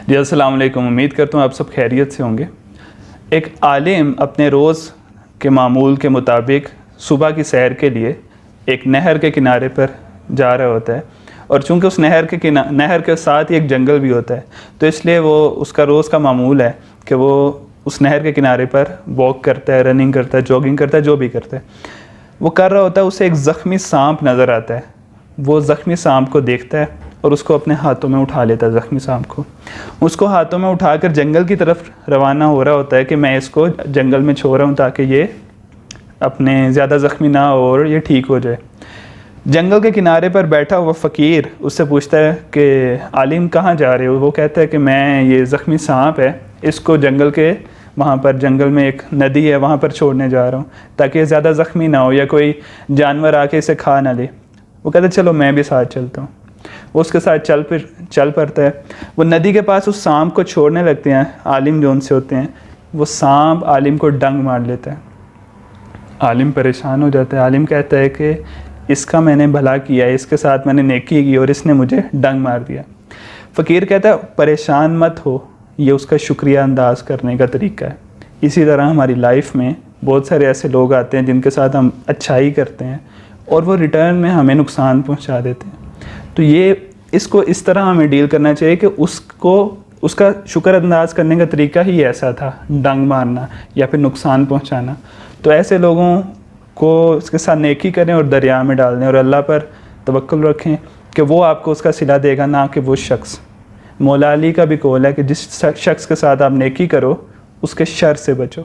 جی السلام علیکم، امید کرتا ہوں آپ سب خیریت سے ہوں گے۔ ایک عالم اپنے روز کے معمول کے مطابق صبح کی سیر کے لیے ایک نہر کے کنارے پر جا رہا ہوتا ہے، اور چونکہ اس نہر کے ساتھ ہی ایک جنگل بھی ہوتا ہے، تو اس لیے وہ اس کا روز کا معمول ہے کہ وہ اس نہر کے کنارے پر واک کرتا ہے، رننگ کرتا ہے، جاگنگ کرتا ہے، جو بھی کرتا ہے۔ وہ کر رہا ہوتا ہے، اسے ایک زخمی سانپ نظر آتا ہے۔ وہ زخمی سانپ کو دیکھتا ہے اور اس کو اپنے ہاتھوں میں اٹھا لیتا ہے۔ زخمی سانپ کو اس کو ہاتھوں میں اٹھا کر جنگل کی طرف روانہ ہو رہا ہوتا ہے کہ میں اس کو جنگل میں چھوڑ رہا ہوں تاکہ یہ اپنے زیادہ زخمی نہ ہو اور یہ ٹھیک ہو جائے۔ جنگل کے کنارے پر بیٹھا ہوا فقیر اس سے پوچھتا ہے کہ عالم کہاں جا رہے ہو؟ وہ کہتا ہے کہ میں یہ زخمی سانپ ہے، اس کو جنگل میں ایک ندی ہے وہاں پر چھوڑنے جا رہا ہوں تاکہ یہ زیادہ زخمی نہ ہو یا کوئی جانور آ کے اسے کھا نہ لے۔ وہ کہتا ہے چلو میں بھی ساتھ چلتا ہوں۔ وہ اس کے ساتھ چل پڑتا ہے۔ وہ ندی کے پاس اس سانپ کو چھوڑنے لگتے ہیں۔ عالم جو ان سے ہوتے ہیں، وہ سانپ عالم کو ڈنگ مار لیتا ہے۔ عالم پریشان ہو جاتا ہے۔ عالم کہتا ہے کہ اس کا میں نے بھلا کیا ہے، اس کے ساتھ میں نے نیکی کی اور اس نے مجھے ڈنگ مار دیا۔ فقیر کہتا ہے پریشان مت ہو، یہ اس کا شکریہ انداز کرنے کا طریقہ ہے۔ اسی طرح ہماری لائف میں بہت سارے ایسے لوگ آتے ہیں جن کے ساتھ ہم اچھائی کرتے ہیں اور وہ ریٹرن میں ہمیں نقصان پہنچا دیتے ہیں۔ تو اس کو اس طرح ہمیں ڈیل کرنا چاہیے کہ اس کا شکر انداز کرنے کا طریقہ ہی ایسا تھا، ڈنگ مارنا یا پھر نقصان پہنچانا۔ تو ایسے لوگوں کو اس کے ساتھ نیکی کریں اور دریا میں ڈال دیں، اور اللہ پر توکل رکھیں کہ وہ آپ کو اس کا صلہ دے گا، نہ کہ وہ شخص۔ مولا علی کا بھی قول ہے کہ جس شخص کے ساتھ آپ نیکی کرو اس کے شر سے بچو۔